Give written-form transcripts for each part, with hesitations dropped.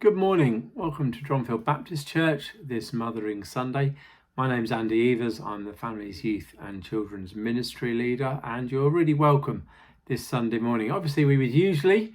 Good morning. Welcome to Dronfield Baptist Church this Mothering Sunday. My name's Andy Evers. I'm the Family's Youth and Children's Ministry Leader, and you're really welcome this Sunday morning. Obviously, we would usually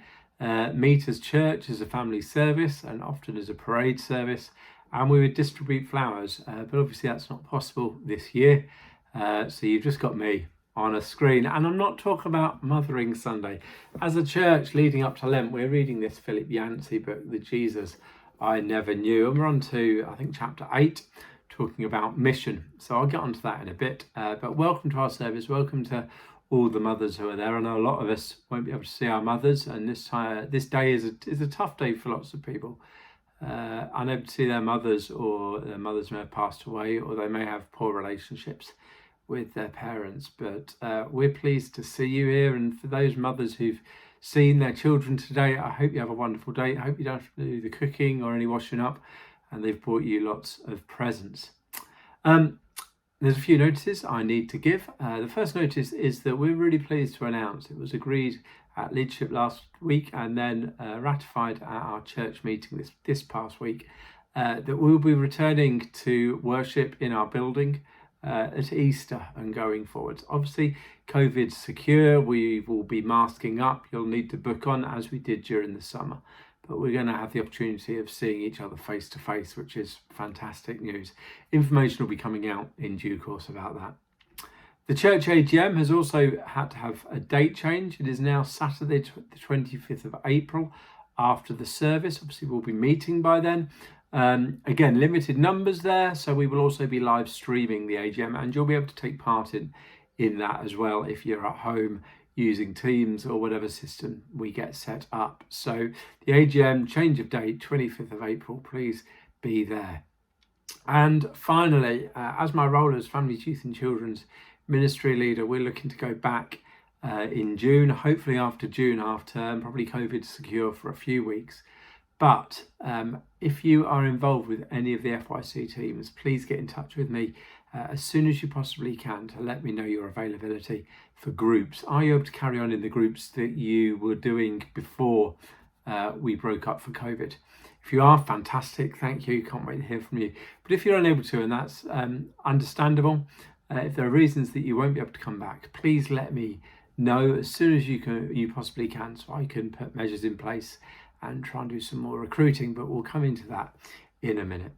meet as church as a family service and often as a parade service, and we would distribute flowers, but obviously that's not possible this year. So you've just got me on a screen, and I'm not talking about Mothering Sunday. As a church leading up to Lent, we're reading this Philip Yancey book, The Jesus I Never Knew, and we're on to, I think, chapter 8, talking about mission. So I'll get onto that in a bit, but welcome to our service. Welcome to all the mothers who are there. I know a lot of us won't be able to see our mothers, and this day is a tough day for lots of people. Unable to see their mothers, or their mothers may have passed away, or they may have poor relationships with their parents, but we're pleased to see you here. And for those mothers who've seen their children today, I hope you have a wonderful day. I hope you don't have to do the cooking or any washing up, and they've brought you lots of presents. There's a few notices I need to give. The first notice is that we're really pleased to announce it was agreed at leadership last week and then ratified at our church meeting this past week that we'll be returning to worship in our building at Easter and going forwards. Obviously, COVID's secure. We will be masking up. You'll need to book on as we did during the summer. But we're going to have the opportunity of seeing each other face to face, which is fantastic news. Information will be coming out in due course about that. The church AGM has also had to have a date change. It is now Saturday, the 25th of April, after the service. Obviously, we'll be meeting by then. Again, limited numbers there, so we will also be live streaming the AGM, and you'll be able to take part in that as well if you're at home using Teams or whatever system we get set up. So the AGM change of date, 25th of April, please be there. And finally, as my role as Family's Youth and Children's Ministry Leader, we're looking to go back in June, hopefully after June half term, probably COVID secure for a few weeks. But if you are involved with any of the FYC teams, please get in touch with me as soon as you possibly can to let me know your availability for groups. Are you able to carry on in the groups that you were doing before we broke up for COVID? If you are, fantastic, thank you, can't wait to hear from you. But if you're unable to, and that's understandable, if there are reasons that you won't be able to come back, please let me know as soon as you possibly can, so I can put measures in place and try and do some more recruiting, but we'll come into that in a minute.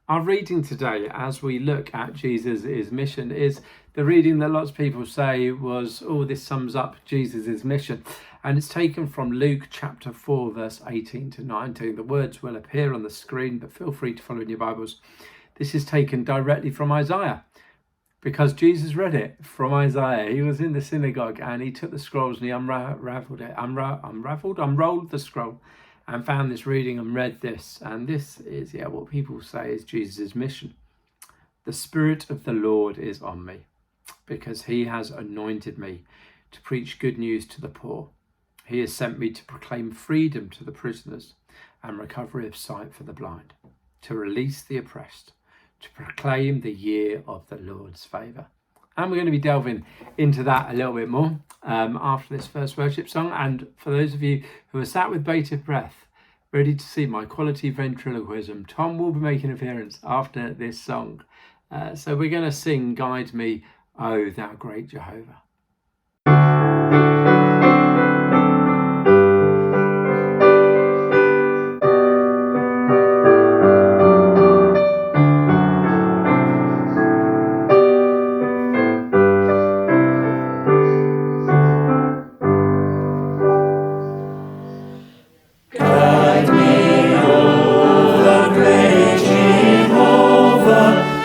Our reading today, as we look at Jesus' mission, is the reading that lots of people say was, this sums up Jesus' mission. And it's taken from Luke chapter 4, verse 18 to 19. The words will appear on the screen, but feel free to follow in your Bibles. This is taken directly from Isaiah, because Jesus read it from Isaiah. He was in the synagogue and he took the scrolls and he unrolled the scroll and found this reading and read this. And this is what people say is Jesus' mission. The Spirit of the Lord is on me, because he has anointed me to preach good news to the poor. He has sent me to proclaim freedom to the prisoners and recovery of sight for the blind, to release the oppressed, to proclaim the year of the Lord's favour. And we're going to be delving into that a little bit more after this first worship song. And for those of you who are sat with bated breath, ready to see my quality ventriloquism, Tom will be making an appearance after this song. So we're going to sing Guide Me, O Thou Great Jehovah.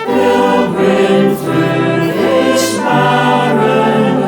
Pilgrim through this barren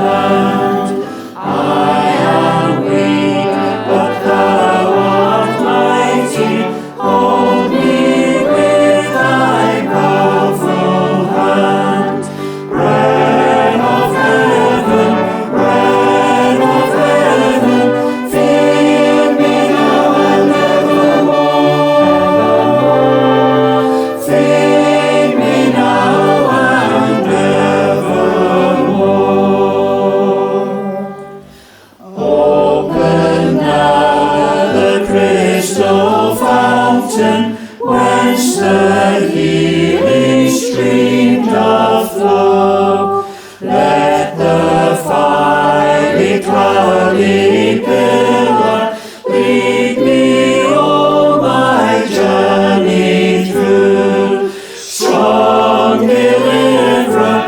whence the healing stream doth flow. Let the fiery, cloudy pillar lead me all my journey through. Strong deliverer,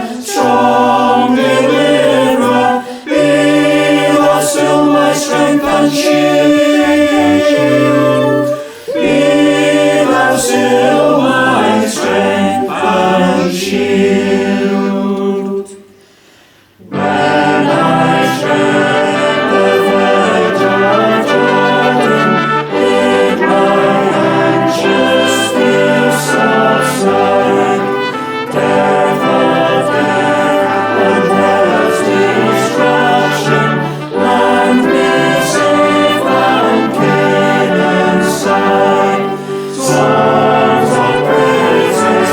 be thou still my strength and shield. Be thou still my strength and shield. When I tread the verge of Jordan, in my anxious fear subside, death of death and hell's destruction, land me safe and Canaan's side. Songs of praises,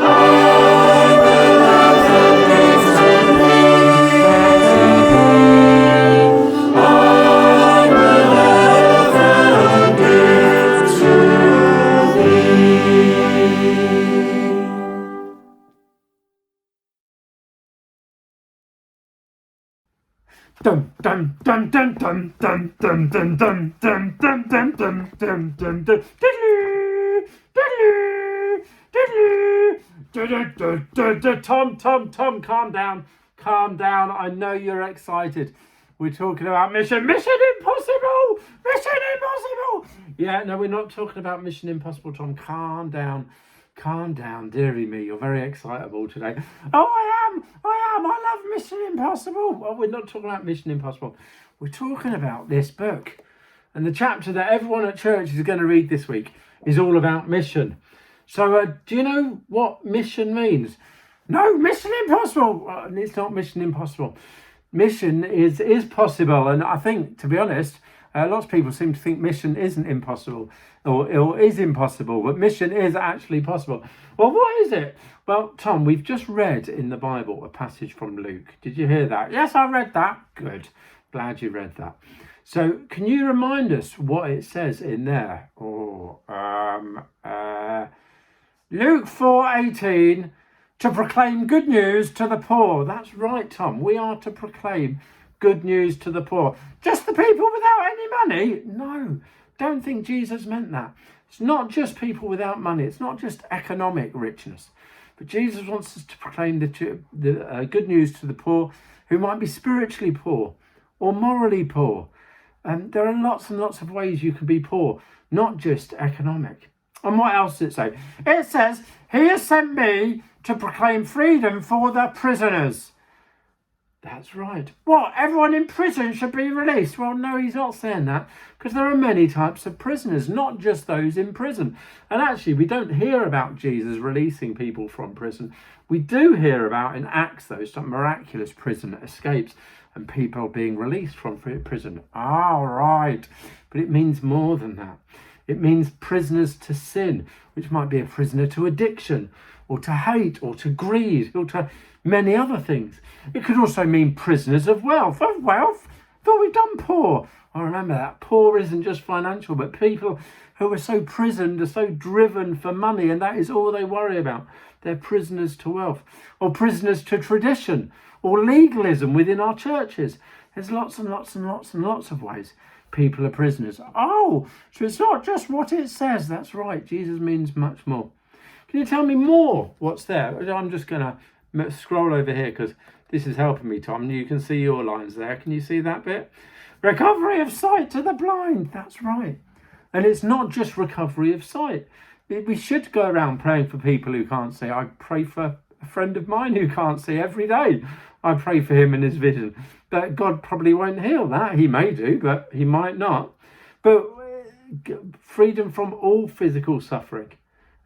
I will ever give to thee. I will ever give to thee. Dum dum dum dum dum dum dum dum dum dum dum dum dum dum dum dum. Tom, calm down. I know you're excited. We're talking about Mission Impossible. Yeah, no, we're not talking about Mission Impossible, Tom. Calm down, dearie me. You're very excitable today. Oh, I am. I love Mission Impossible. Well, we're not talking about Mission Impossible. We're talking about this book. And the chapter that everyone at church is going to read this week is all about mission. So do you know what mission means? No, Mission Impossible. It's not Mission Impossible. Mission is possible. And I think, to be honest, lots of people seem to think mission isn't impossible or is impossible, but mission is actually possible. Well, what is it? Well, Tom, we've just read in the Bible a passage from Luke. Did you hear that? Yes, I read that. Good. Glad you read that. So can you remind us what it says in there? Luke 4:18, to proclaim good news to the poor. That's right, Tom. We are to proclaim good news to the poor. Just the people without any money? No, don't think Jesus meant that. It's not just people without money. It's not just economic richness. But Jesus wants us to proclaim the good news to the poor who might be spiritually poor or morally poor. There are lots and lots of ways you can be poor, not just economic. And what else does it say? It says, he has sent me to proclaim freedom for the prisoners. That's right. What? Everyone in prison should be released? Well, no, he's not saying that, because there are many types of prisoners, not just those in prison. And actually, we don't hear about Jesus releasing people from prison. We do hear about in Acts, those miraculous prison escapes and people being released from prison. Right. But it means more than that. It means prisoners to sin, which might be a prisoner to addiction or to hate or to greed or to many other things. It could also mean prisoners of wealth. Of wealth? Thought we've done poor. I remember that. Poor isn't just financial, but people who are so prisoned, are so driven for money, and that is all they worry about. They're prisoners to wealth, or prisoners to tradition, or legalism within our churches. There's lots and lots and lots and lots of ways people are prisoners. Oh, so it's not just what it says. That's right. Jesus means much more. Can you tell me more? What's there? I'm just going to scroll over here because this is helping me, Tom. You can see your lines there. Can you see that bit? Recovery of sight to the blind. That's right. And it's not just recovery of sight. We should go around praying for people who can't see. I pray for a friend of mine who can't see every day. I pray for him and his vision. But God probably won't heal that. He may do, but he might not. But freedom from all physical suffering.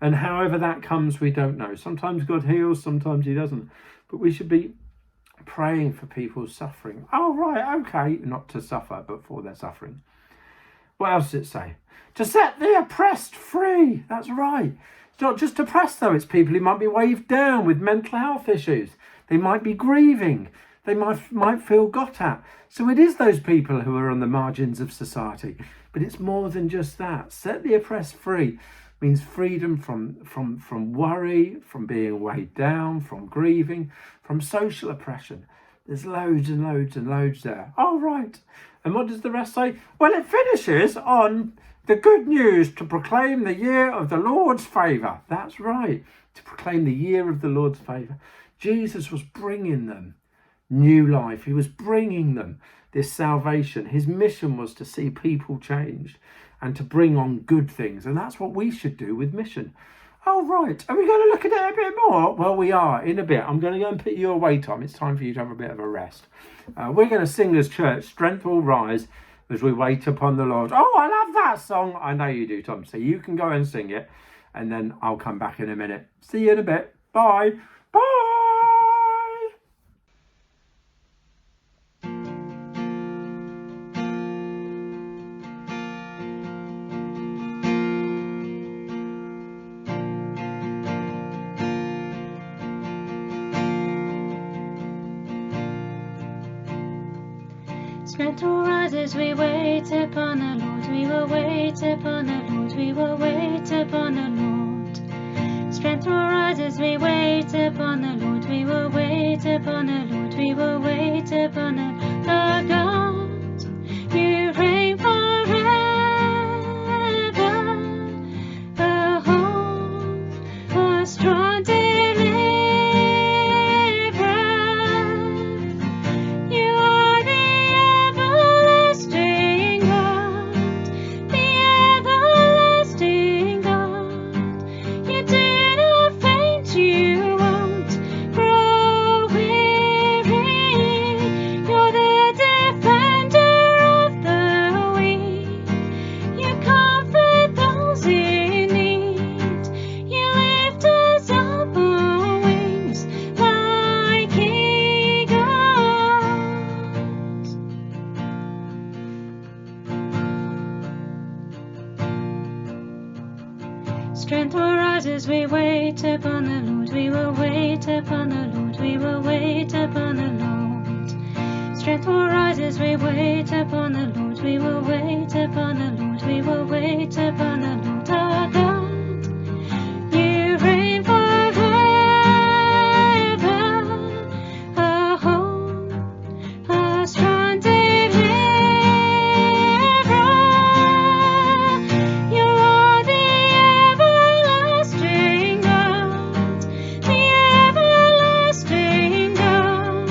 And however that comes, we don't know. Sometimes God heals, sometimes he doesn't. But we should be praying for people's suffering. Oh, right, okay. Not to suffer, but for their suffering. What else does it say? To set the oppressed free. That's right. It's not just oppressed, though. It's people who might be weighed down with mental health issues. They might be grieving. they might feel got at. So it is those people who are on the margins of society. But it's more than just that. Set the oppressed free means freedom from worry, from being weighed down, from grieving, from social oppression. There's loads and loads and loads there. Oh, right. And what does the rest say? Well, it finishes on the good news to proclaim the year of the Lord's favour. That's right. To proclaim the year of the Lord's favour. Jesus was bringing them new life. He was bringing them this salvation. His mission was to see people changed and to bring on good things. And that's what we should do with mission. Oh, right. Are we going to look at it a bit more? Well, we are in a bit. I'm going to go and put you away, Tom. It's time for you to have a bit of a rest. We're going to sing as church, Strength Will Rise, as we wait upon the Lord. Oh, I love that song. I know you do, Tom. So you can go and sing it. And then I'll come back in a minute. See you in a bit. Bye. Bye. Strength will rise as we wait upon the Lord. We will wait upon the Lord. We will wait upon the Lord. Strength will rise as we wait upon the Lord. We will wait upon the Lord. We will wait upon the God. You reign forever. A hope, a strong deliverer. You are the everlasting God, the everlasting God. You do not faint, you won't grow weary. You're the defender of the weak. You comfort those in need. You lift us up on wings like eagles. Strength will rise as we wait upon the Lord. We will wait upon the Lord. We will wait upon the Lord. Strength will rise as we wait upon the Lord. We will wait upon the Lord. We will wait upon the Lord our God. You reign forever. A hope, a strong deliverer. You are the everlasting God, the everlasting God.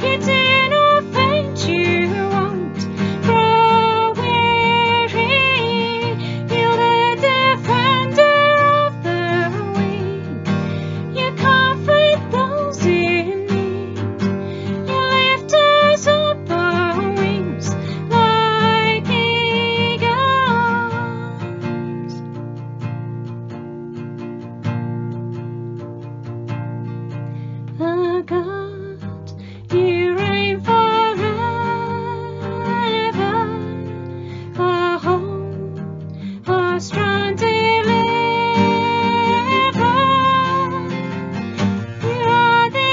You do not faint, you won't grow weary. You're the defender of the weak. You comfort those in need. You lift us up on wings like eagles. Oh God, you reign forever. A hope, a strong deliverer. You are the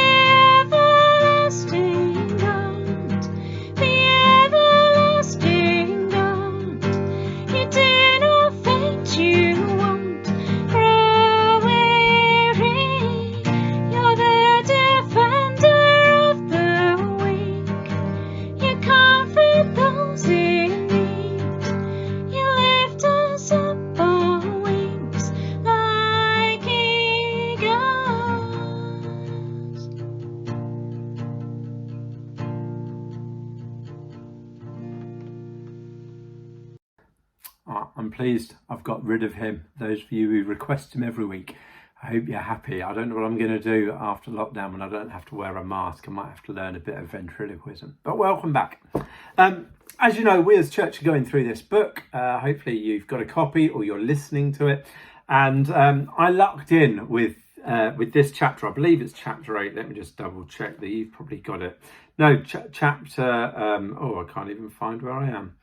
everlasting God, the everlasting God. You do not faint, you won't grow weary. You're the defender of the weak. You comfort those in need. You lift us up on wings like eagles. I'm pleased I've got rid of him. Those of you who request him every week, I hope you're happy. I don't know what I'm going to do after lockdown when I don't have to wear a mask. I might have to learn a bit of ventriloquism. But welcome back. As you know, we as church are going through this book. Hopefully you've got a copy or you're listening to it. And I lucked in with this chapter. I believe it's chapter 8. Let me just double check that you've probably got it. No, chapter... I can't even find where I am.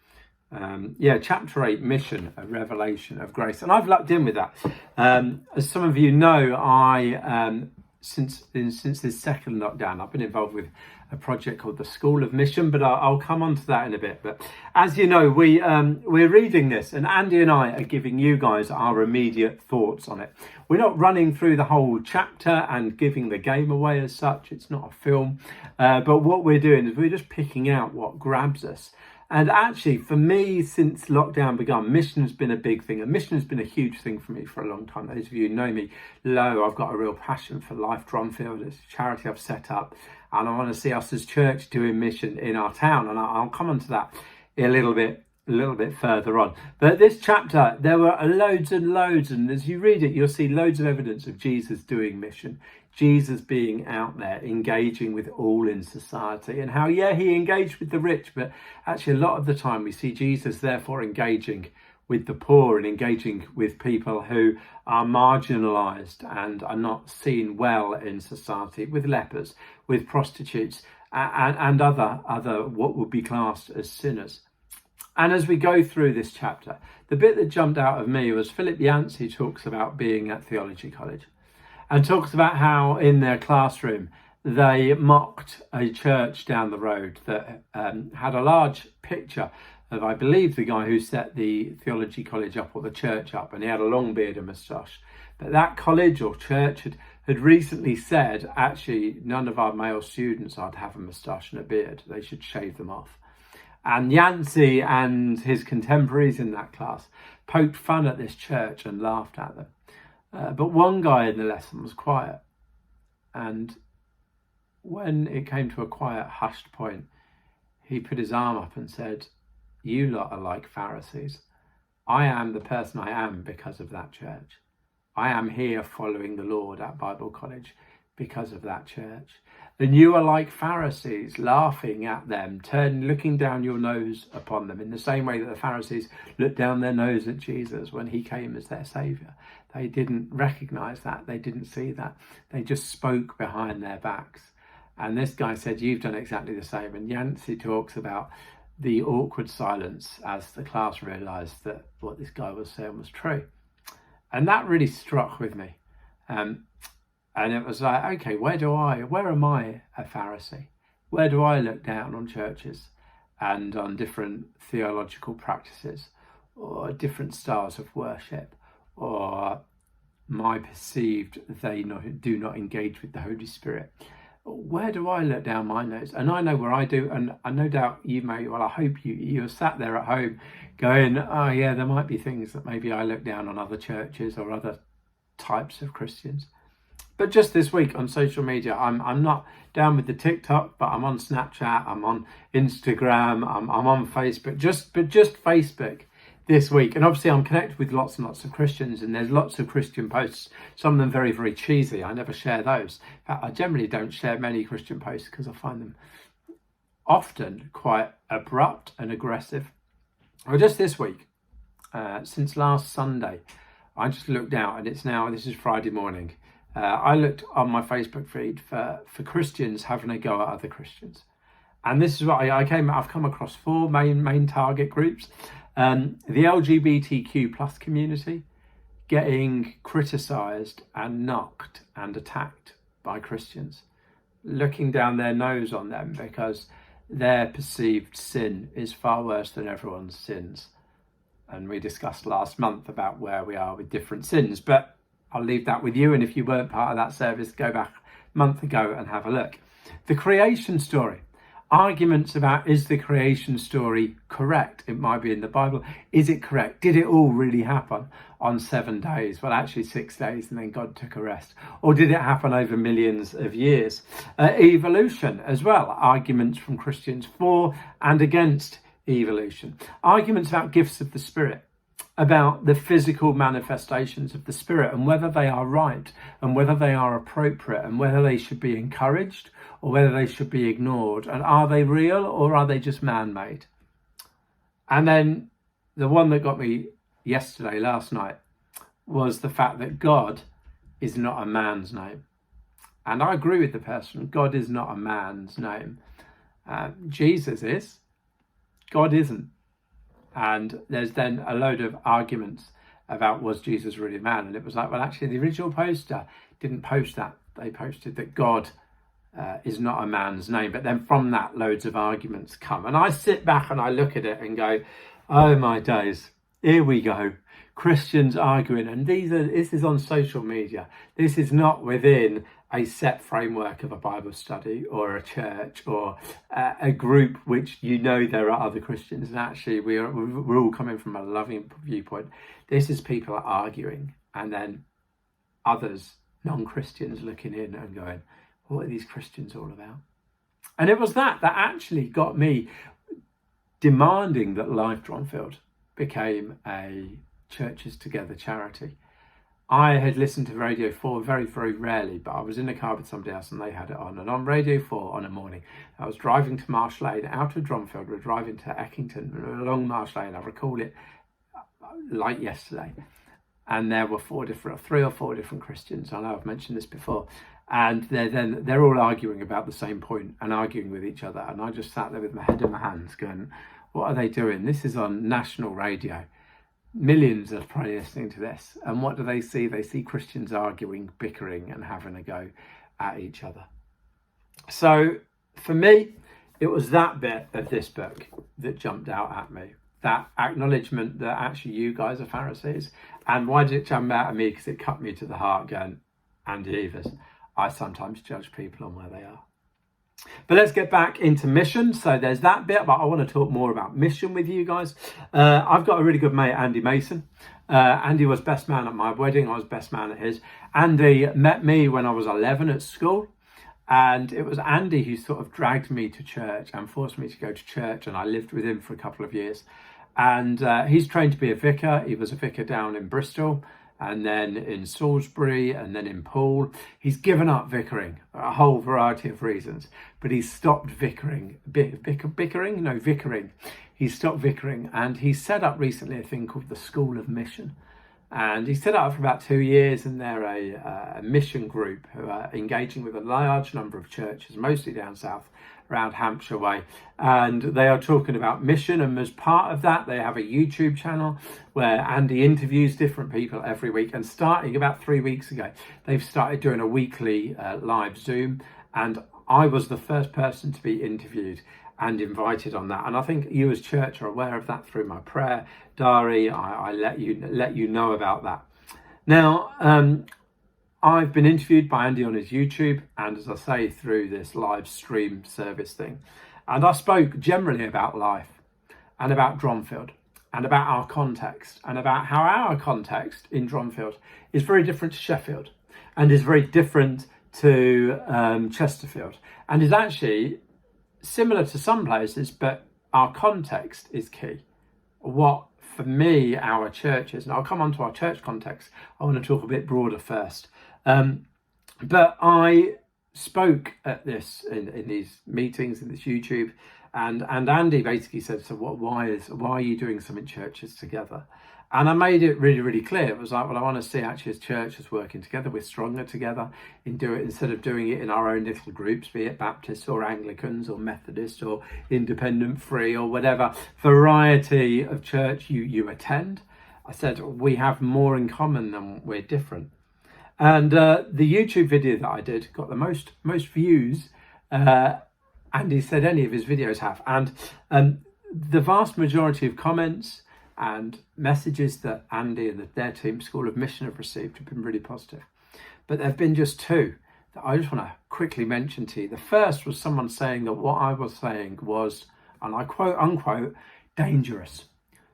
Chapter 8, Mission, a Revelation of Grace. And I've lucked in with that. As some of you know, I since this second lockdown, I've been involved with a project called the School of Mission, but I'll come on to that in a bit. But as you know, we're reading this, and Andy and I are giving you guys our immediate thoughts on it. We're not running through the whole chapter and giving the game away as such. It's not a film, but what we're doing is we're just picking out what grabs us. And actually, for me, since lockdown began, mission has been a big thing. And mission has been a huge thing for me for a long time. Those of you who know me know I've got a real passion for Life Dronfield. It's a charity I've set up. And I want to see us as church doing mission in our town. And I'll come on to that a little bit further on. But this chapter, there were loads and loads. And as you read it, you'll see loads of evidence of Jesus doing mission. Jesus being out there, engaging with all in society, and how, he engaged with the rich, but actually a lot of the time we see Jesus therefore engaging with the poor and engaging with people who are marginalised and are not seen well in society, with lepers, with prostitutes, and other what would be classed as sinners. And as we go through this chapter, the bit that jumped out of me was Philip Yancey talks about being at theology college, and talks about how in their classroom they mocked a church down the road that had a large picture of, I believe, the guy who set the theology college up or the church up, and he had a long beard and moustache. But that college or church had recently said, actually, none of our male students are to have a moustache and a beard. They should shave them off. And Yancey and his contemporaries in that class poked fun at this church and laughed at them. But one guy in the lesson was quiet. And when it came to a quiet, hushed point, he put his arm up and said, "You lot are like Pharisees. I am the person I am because of that church. I am here following the Lord at Bible College because of that church. And you are like Pharisees, laughing at them, looking down your nose upon them in the same way that the Pharisees looked down their nose at Jesus when he came as their saviour. They didn't recognise that. They didn't see that. They just spoke behind their backs." And this guy said, "You've done exactly the same." And Yancey talks about the awkward silence as the class realised that what this guy was saying was true. And that really struck with me. And it was like, okay, where am I a Pharisee? Where do I look down on churches and on different theological practices or different styles of worship, or my perceived they do not engage with the Holy Spirit? Where do I look down my nose? And I know where I do, and I no doubt you may, well, I hope you're sat there at home going, oh yeah, there might be things that maybe I look down on other churches or other types of Christians. But just this week on social media, I'm not down with the TikTok, but I'm on Snapchat, I'm on Instagram, I'm on Facebook, just Facebook this week. And obviously I'm connected with lots and lots of Christians, and there's lots of Christian posts, some of them very, very cheesy. I never share those. In fact, I generally don't share many Christian posts because I find them often quite abrupt and aggressive. Well, just this week, since last Sunday, I just looked out, and this is Friday morning. I looked on my Facebook feed for Christians having a go at other Christians. And this is what I've come across four main target groups. The LGBTQ plus community getting criticised and knocked and attacked by Christians, looking down their nose on them because their perceived sin is far worse than everyone's sins. And we discussed last month about where we are with different sins, but I'll leave that with you. And if you weren't part of that service, go back a month ago and have a look. The creation story. Arguments about, is the creation story correct? It might be in the Bible. Is it correct? Did it all really happen on 7 days? Well, actually 6 days, and then God took a rest. Or did it happen over millions of years? Evolution as well. Arguments from Christians for and against evolution. Arguments about gifts of the Spirit, about the physical manifestations of the Spirit and whether they are right and whether they are appropriate and whether they should be encouraged or whether they should be ignored. And are they real or are they just man-made? And then the one that got me last night, was the fact that God is not a man's name. And I agree with the person. God is not a man's name. Jesus is. God isn't. And there's then a load of arguments about, was Jesus really a man? And it was like, well, actually, the original poster didn't post that. They posted that God is not a man's name. But then from that, loads of arguments come. And I sit back and I look at it and go, oh my days, here we go. Christians arguing. And this is on social media. This is not within a set framework of a Bible study or a church or a group which there are other Christians. And actually, we're all coming from a loving viewpoint. This is people arguing, and then others, non-Christians, looking in and going, what are these Christians all about? And it was that actually got me demanding that Life Dronfield became a Churches Together charity. I had listened to Radio 4 very, very rarely, but I was in the car with somebody else and they had it on. And on Radio 4 on a morning, I was driving to Marsh Lane, out of Dronfield, we're driving to Eckington, along Marsh Lane. I recall it like yesterday. And there were 3 or 4 different Christians. I know I've mentioned this before. And they're all arguing about the same point and arguing with each other. And I just sat there with my head in my hands going, what are they doing? This is on national radio. Millions are probably listening to this. And what do they see? They see Christians arguing, bickering and having a go at each other. So for me, it was that bit of this book that jumped out at me. That acknowledgement that actually you guys are Pharisees. And why did it jump out at me? Because it cut me to the heart going, Andy Evers, I sometimes judge people on where they are. But let's get back into mission. So there's that bit, but I want to talk more about mission with you guys. I've got a really good mate, Andy Mason. Andy was best man at my wedding. I was best man at his. Andy met me when I was 11 at school. And it was Andy who sort of dragged me to church and forced me to go to church. And I lived with him for a couple of years. And he's trained to be a vicar. He was a vicar down in Bristol, and then in Salisbury, and then in Poole. He's given up vicaring, a whole variety of reasons, but he's stopped vicaring. Vicaring. He's stopped vicaring, and he set up recently a thing called the School of Mission. And he set up for about 2 years, and they're a mission group who are engaging with a large number of churches, mostly down south, around Hampshire way, and they are talking about mission. And as part of that, they have a YouTube channel where Andy interviews different people every week. And starting about 3 weeks ago, they've started doing a weekly live Zoom, and I was the first person to be interviewed and invited on that. And I think you as church are aware of that through my prayer diary. I let you know about that. Now, I've been interviewed by Andy on his YouTube, and as I say, through this live stream service thing. And I spoke generally about life and about Dronfield and about our context and about how our context in Dronfield is very different to Sheffield and is very different to Chesterfield, and is actually similar to some places, but our context is key. What, for me, our church is, and I'll come on to our church context. I want to talk a bit broader first. But I spoke at this in these meetings, in this YouTube, and Andy basically said, so why are you doing some in churches together? And I made it really, really clear. It was like, well, I want to see actually as churches working together, we're stronger together instead of doing it in our own little groups, be it Baptists or Anglicans or Methodists or Independent Free or whatever variety of church you attend. I said, we have more in common than we're different. And the YouTube video that I did got the most views Andy said any of his videos have. And the vast majority of comments and messages that Andy and their team, School of Mission, have received have been really positive. But there have been just 2 that I just want to quickly mention to you. The first was someone saying that what I was saying was, and I quote unquote, dangerous.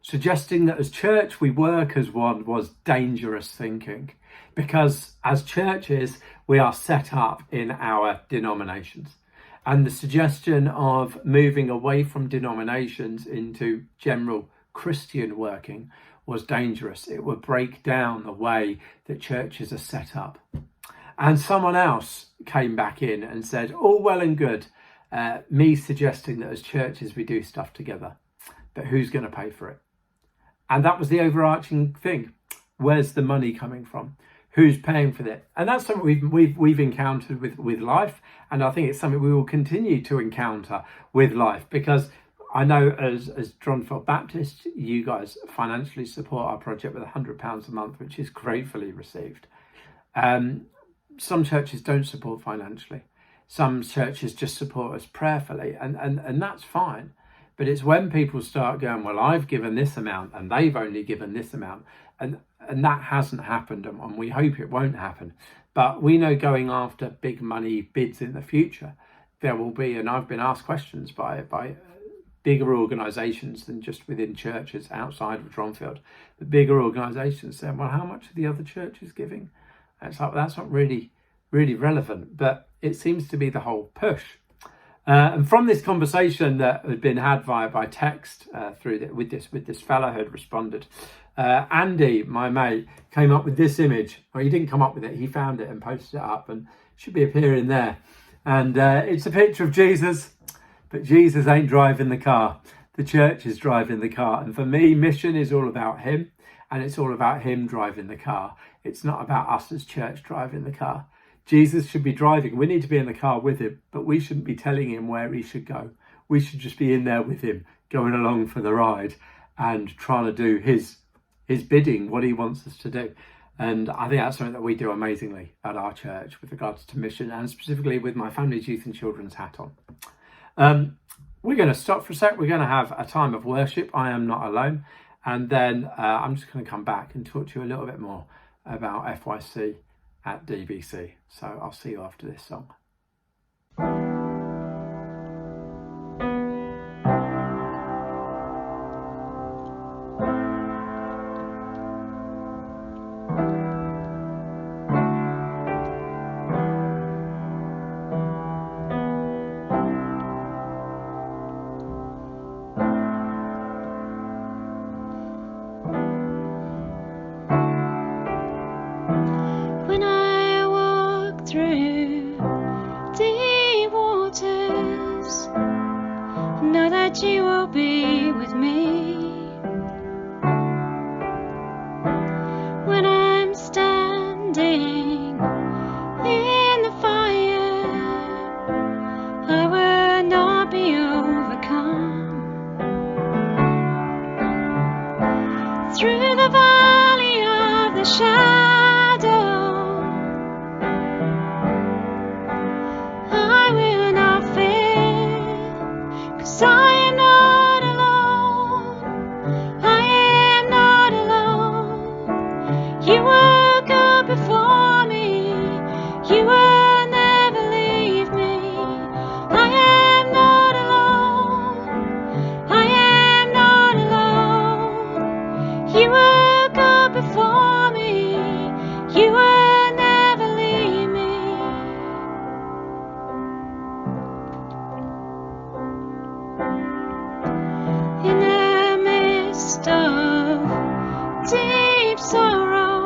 Suggesting that as church we work as one was dangerous thinking, because as churches we are set up in our denominations, and the suggestion of moving away from denominations into general Christian working was dangerous. It would break down the way that churches are set up. And someone else came back in and said, all well and good, me suggesting that as churches we do stuff together, but who's going to pay for it? And that was the overarching thing. Where's the money coming from? Who's paying for that? And that's something we've encountered with life, and I think it's something we will continue to encounter with life, because I know as Dronfield Baptist, you guys financially support our project with £100 a month, which is gratefully received. Some churches don't support financially. Some churches just support us prayerfully, and that's fine. But it's when people start going, well, I've given this amount and they've only given this amount, and that hasn't happened, and we hope it won't happen. But we know going after big money bids in the future, there will be, and I've been asked questions by bigger organisations than just within churches outside of Dronfield, the bigger organisations saying, well, how much are the other churches giving? And it's like, well, that's not really relevant, but it seems to be the whole push. And from this conversation that had been had by text with this fellow who had responded, Andy, my mate, came up with this image. Well, he didn't come up with it, he found it and posted it up, and it should be appearing there. And it's a picture of Jesus, but Jesus ain't driving the car. The church is driving the car. And for me, mission is all about him, and it's all about him driving the car. It's not about us as church driving the car. Jesus should be driving. We need to be in the car with him, but we shouldn't be telling him where he should go. We should just be in there with him, going along for the ride and trying to do his bidding, what he wants us to do. And I think that's something that we do amazingly at our church with regards to mission, and specifically with my family's youth and children's hat on. We're going to stop for a sec. We're going to have a time of worship. I am not alone. And then I'm just going to come back and talk to you a little bit more about FYC at DBC. So I'll see you after this song. You will be with me when I'm standing in the fire. I will not be overcome. Through the valley of the shadow, I will not fear, 'cause I am not alone. I am not alone. You will go before me. You will never leave me. I am not alone. I am not alone. You will go before me. You will never leave me. In the midst of deep sorrow,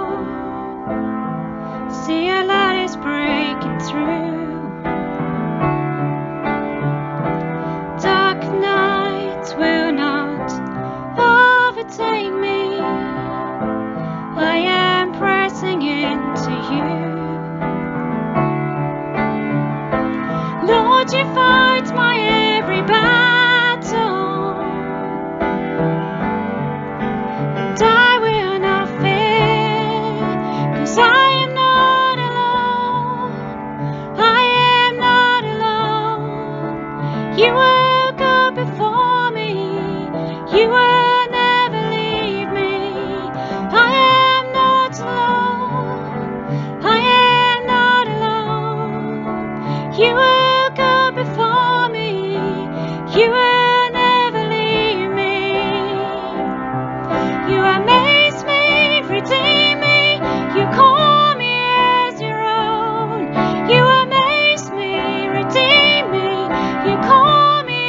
see a light is breaking through. Dark nights will not overtake me. I am pressing into you. Lord, you fight my every battle, and I will not fear, 'cause I am not alone. I am not alone. You will go before me. You will never leave me. I am not alone. I am not alone. You will go before me. You will never leave me. You amaze me, redeem me. You call me as your own. You amaze me, redeem me. You call me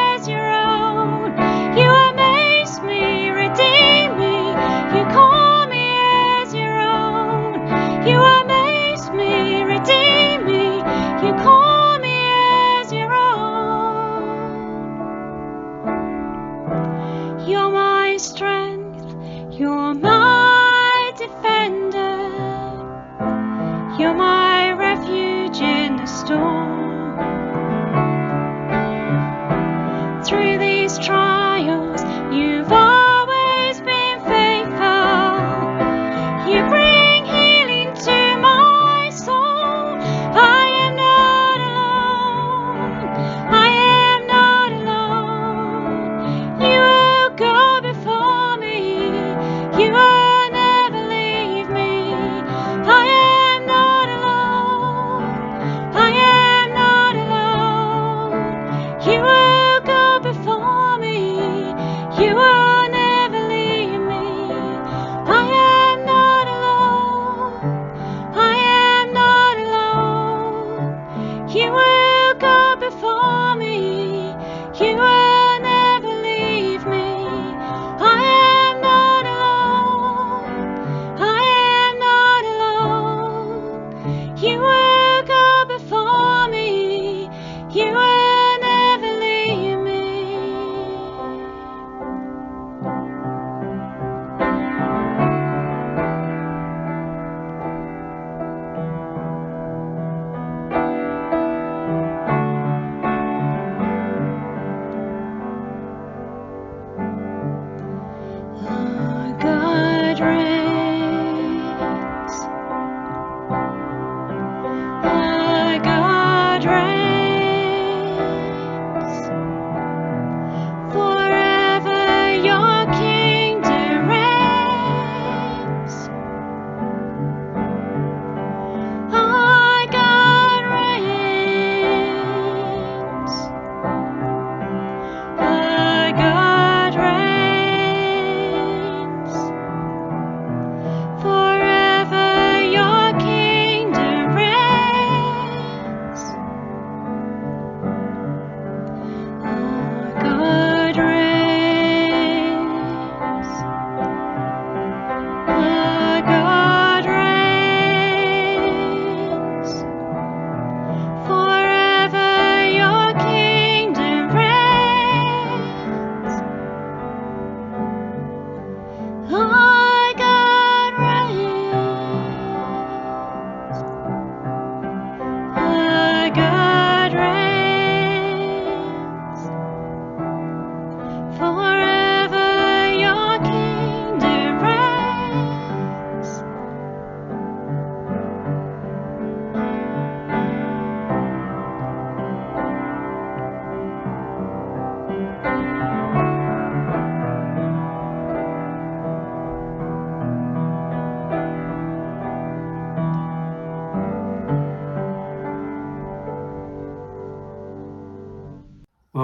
as your own. You amaze me, redeem me. You call me as your own. You amaze me, redeem me. You call me as your own. You're my strength. You're my defender. You're my refuge in the storm. Through these trials, you've always been faithful. You bring healing to my soul. I am not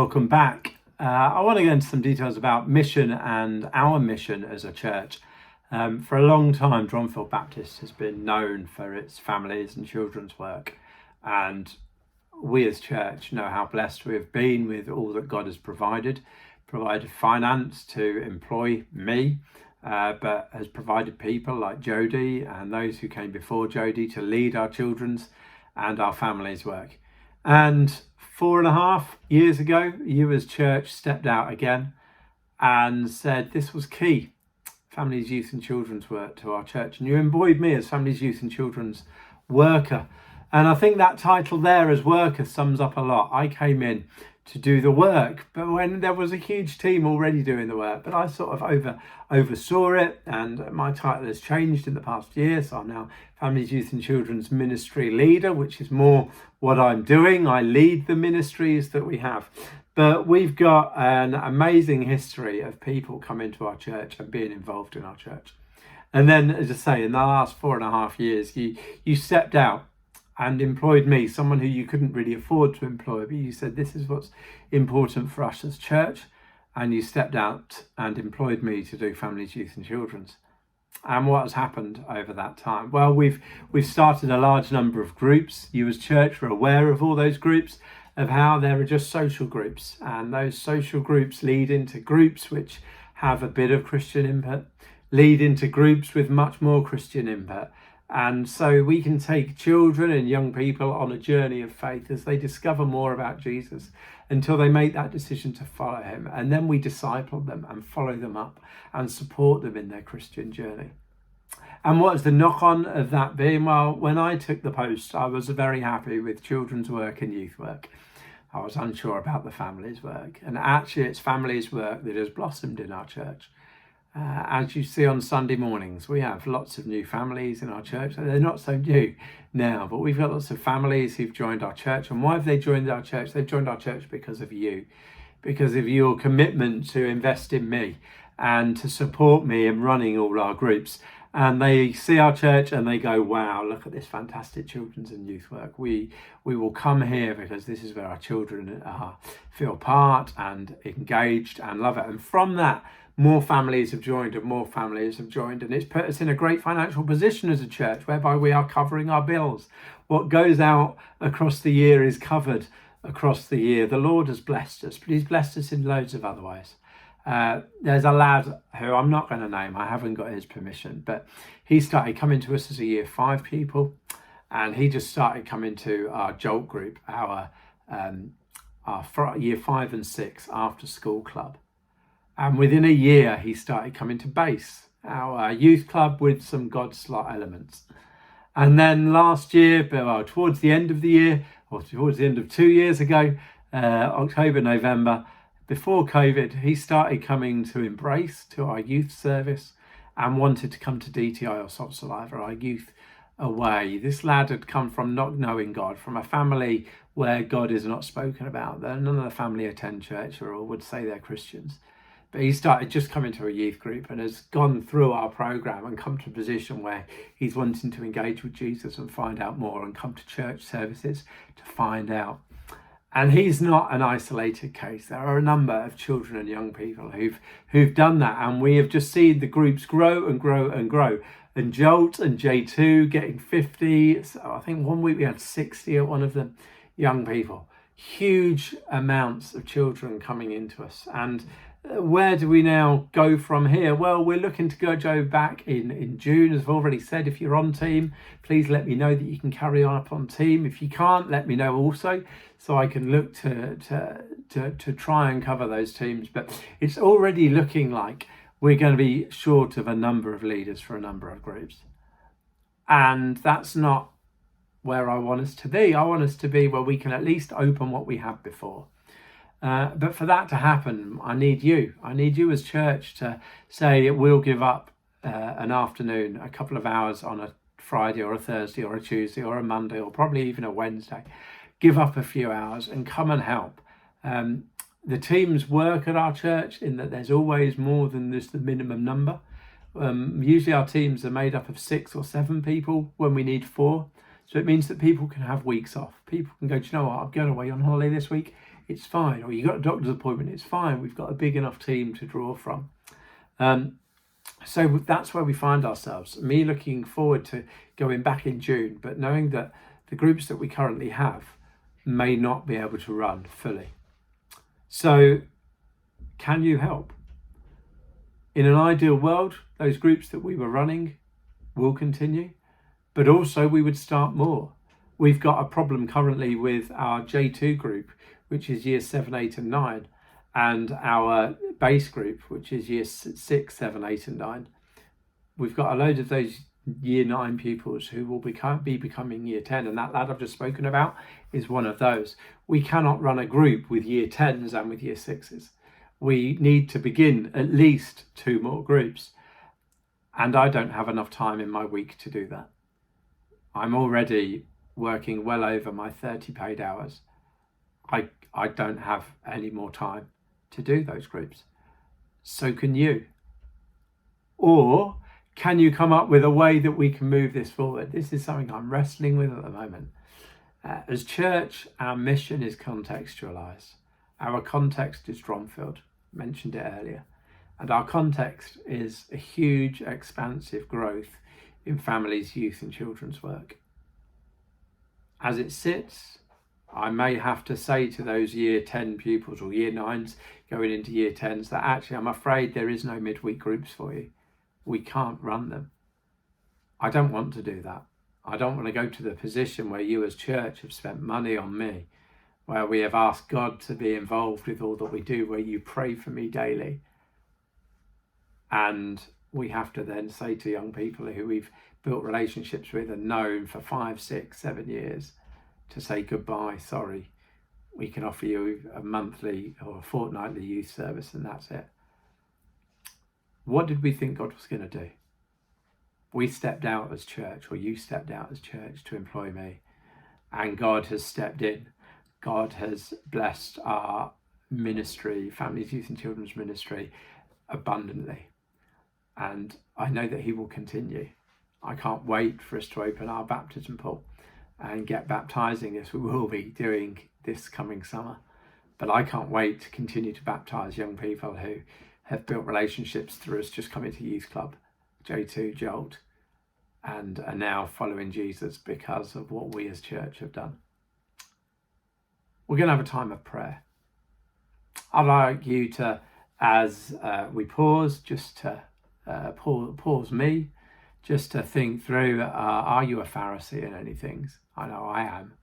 welcome back. I want to go into some details about mission and our mission as a church. For a long time, Dronfield Baptist has been known for its families and children's work, and we as church know how blessed we have been with all that God has provided finance to employ me, but has provided people like Jody and those who came before Jody to lead our children's and our families' work. And 4.5 years ago, you as church stepped out again and said this was key, families, youth and children's work, to our church. And you employed me as families, youth and children's worker. And I think that title there as worker sums up a lot. I came in to do the work, but when there was a huge team already doing the work, but I sort of oversaw it, and my title has changed in the past year. So I'm now Families, Youth and Children's Ministry Leader, which is more what I'm doing. I lead the ministries that we have. But we've got an amazing history of people coming to our church and being involved in our church. And then, as I say, in the last 4.5 years, you stepped out and employed me, someone who you couldn't really afford to employ, but you said this is what's important for us as church, and you stepped out and employed me to do families, youth and children's. And what has happened over that time? Well, we've started a large number of groups. You as church are aware of all those groups, of how there are just social groups, and those social groups lead into groups which have a bit of Christian input, lead into groups with much more Christian input. And so we can take children and young people on a journey of faith as they discover more about Jesus until they make that decision to follow him. And then we disciple them and follow them up and support them in their Christian journey. And what is the knock-on of that being? Well, when I took the post, I was very happy with children's work and youth work. I was unsure about the families' work. And actually, it's families' work that has blossomed in our church. As you see on Sunday mornings, we have lots of new families in our church. They're not so new now, but we've got lots of families who've joined our church. And why have they joined our church? They've joined our church because of you, because of your commitment to invest in me and to support me in running all our groups. And they see our church and they go, wow, look at this fantastic children's and youth work. We will come here because this is where our children feel part and engaged and love it. And from that, more families have joined and more families have joined. And it's put us in a great financial position as a church, whereby we are covering our bills. What goes out across the year is covered across the year. The Lord has blessed us, but he's blessed us in loads of other ways. There's a lad who I'm not going to name, I haven't got his permission, but he started coming to us as a year 5 pupil, and he just started coming to our Jolt group, our year 5 and 6 after school club. And within a year, he started coming to Base, our youth club with some God slot elements. And then last year, towards the end of the year, or towards the end of 2 years ago, October, November, before COVID, he started coming to Embrace, to our youth service, and wanted to come to DTI or Salt Saliva, our youth away. This lad had come from not knowing God, from a family where God is not spoken about. None of the family attend church or would say they're Christians. But he started just coming to a youth group and has gone through our program and come to a position where he's wanting to engage with Jesus and find out more, and come to church services to find out. And he's not an isolated case. There are a number of children and young people who've done that, and we have just seen the groups grow and grow and grow. And Jolt and J2 getting 50. So I think one week we had 60 at one of them, young people. Huge amounts of children coming into us. And where do we now go from here? Well, we're looking to go back in June. As I've already said, if you're on team, please let me know that you can carry on up on team. If you can't, let me know also, so I can look to try and cover those teams. But it's already looking like we're going to be short of a number of leaders for a number of groups. And that's not where I want us to be. I want us to be where we can at least open what we had before. But for that to happen, I need you. I need you as church to say we'll give up an afternoon, a couple of hours on a Friday or a Thursday or a Tuesday or a Monday or probably even a Wednesday. Give up a few hours and come and help. The teams work at our church in that there's always more than just the minimum number. Usually our teams are made up of 6 or 7 people when we need 4. So it means that people can have weeks off. People can go, do you know what, I'm going away on holiday this week. it's fine. Or you got a doctor's appointment, it's fine. We've got a big enough team to draw from. So that's where we find ourselves. Me looking forward to going back in June, but knowing that the groups that we currently have may not be able to run fully. So can you help? In an ideal world, those groups that we were running will continue, but also we would start more. We've got a problem currently with our J2 group, which is year 7, 8 and 9, and our base group, which is year 6, 7, 8 and 9. We've got a load of those year 9 pupils who will be becoming year 10, and that lad I've just spoken about is one of those. We cannot run a group with year 10s and with year 6s. We need to begin at least 2 more groups, and I don't have enough time in my week to do that. I'm already working well over my 30 paid hours. I don't have any more time to do those groups. So can you? Or can you come up with a way that we can move this forward? This is something I'm wrestling with at the moment. As church, our mission is contextualised. Our context is Dronfield, mentioned it earlier. And our context is a huge, expansive growth in families, youth and children's work. As it sits, I may have to say to those year 10 pupils or year 9s going into year 10s that actually I'm afraid there is no midweek groups for you. We can't run them. I don't want to do that. I don't want to go to the position where you as church have spent money on me, where we have asked God to be involved with all that we do, where you pray for me daily. And we have to then say to young people who we've built relationships with and known for 5, 6, 7 years to say goodbye, sorry, we can offer you a monthly or a fortnightly youth service and that's it. What did we think God was going to do? We stepped out as church, or you stepped out as church to employ me, and God has stepped in. God has blessed our ministry, families, youth and children's ministry, abundantly. And I know that he will continue. I can't wait for us to open our baptism pool and get baptizing, as we will be doing this coming summer. But I can't wait to continue to baptize young people who have built relationships through us just coming to youth club, J2, Jolt, and are now following Jesus because of what we as church have done. We're going to have a time of prayer. I'd like you to, as we pause, just to pause me, just to think through, are you a Pharisee in any things? I know I am.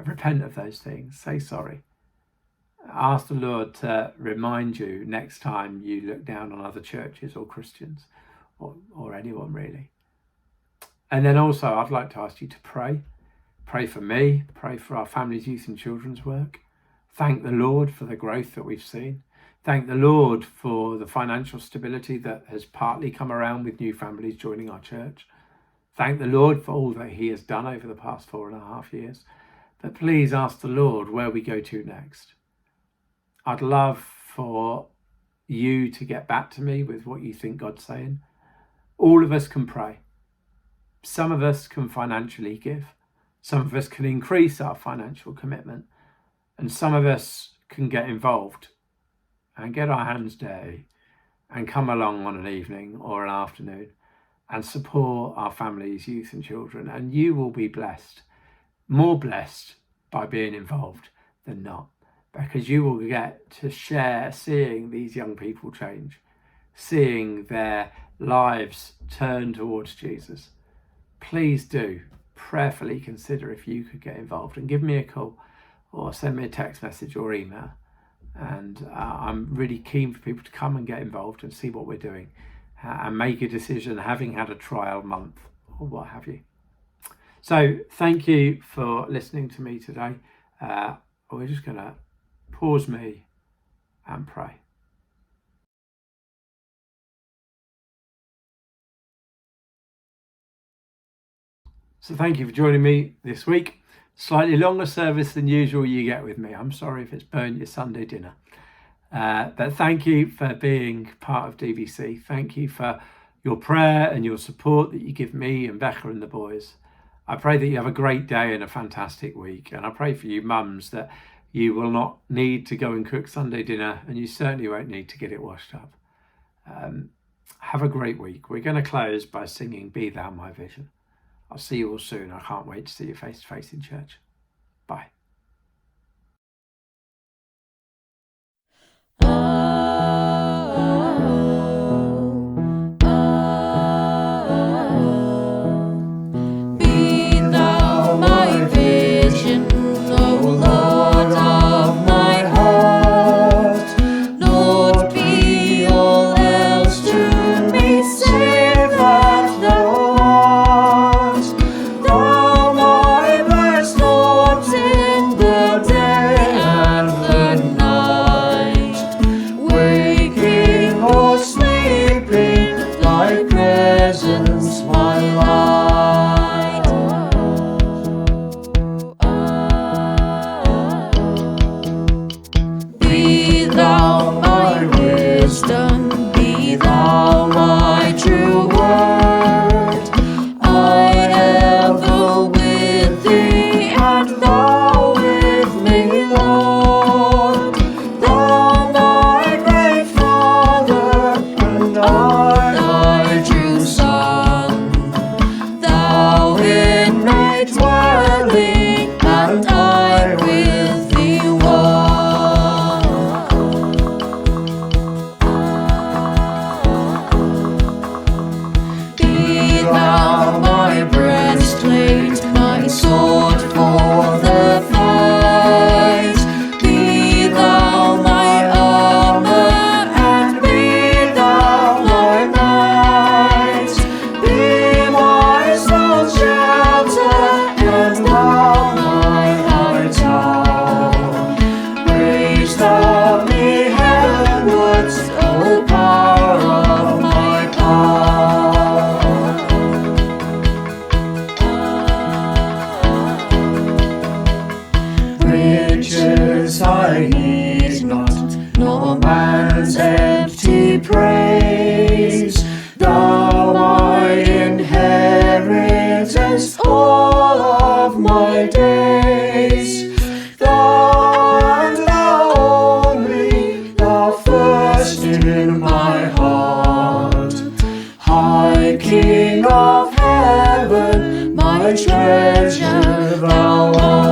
Repent of those things. Say sorry. Ask the Lord to remind you next time you look down on other churches or Christians or anyone really. And then also I'd like to ask you to pray. Pray for me. Pray for our families, youth and children's work. Thank the Lord for the growth that we've seen. Thank the Lord for the financial stability that has partly come around with new families joining our church. Thank the Lord for all that he has done over the past 4.5 years. But please ask the Lord where we go to next. I'd love for you to get back to me with what you think God's saying. All of us can pray. Some of us can financially give. Some of us can increase our financial commitment. And some of us can get involved and get our hands dirty and come along on an evening or an afternoon and support our families, youth and children. And you will be blessed, more blessed by being involved than not, because you will get to share seeing these young people change, seeing their lives turn towards Jesus. Please do prayerfully consider if you could get involved and give me a call or send me a text message or email. And I'm really keen for people to come and get involved and see what we're doing and make a decision, having had a trial month or what have you. So thank you for listening to me today. We're just going to pause me and pray. So thank you for joining me this week. Slightly longer service than usual you get with me. I'm sorry if it's burned your Sunday dinner. But thank you for being part of DBC. Thank you for your prayer and your support that you give me and Becca and the boys. I pray that you have a great day and a fantastic week. And I pray for you mums that You will not need to go and cook Sunday dinner, and you certainly won't need to get it washed up. Have a great week. We're going to close by singing Be Thou My Vision. I'll see you all soon. I can't wait to see you face to face in church. Bye. Be thou my vision, O Lord of my heart. Lord, be all else to me, save that thou art. Thou my best Lord in the day and the night, waking or sleeping, thy presence my light. Be thou my wisdom, be thou my true word. I ever with thee, and thou with me, Lord. Thou my great Father, and I thy true Son. Thou in me dwelling, and I with thee one. Be thou my breastplate, my sword for the fight. Be thou my armor, and be thou my might. Be my strong shelter, and thou my high tower. Raise thou me heavenwards, O power of my power. Riches I need not, nor man's empty praise. Thou my inheritance, all of my days. Thou and thou only, thou first in my heart. High King of heaven, my treasure thou art.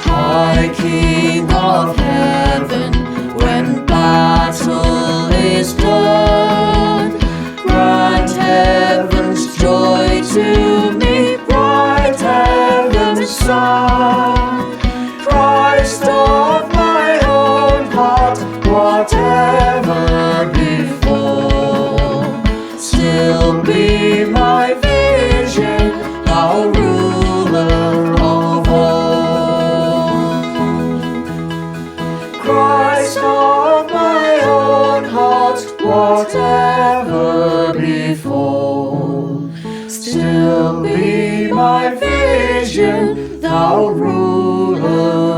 High King of heaven, when battle is done, grant heaven's joy to me, bright heaven's sun. Christ of my own heart, whatever befall, still be my vision, thou ruler of all. Christ of my own heart, whatever befall, still be my vision, thou ruler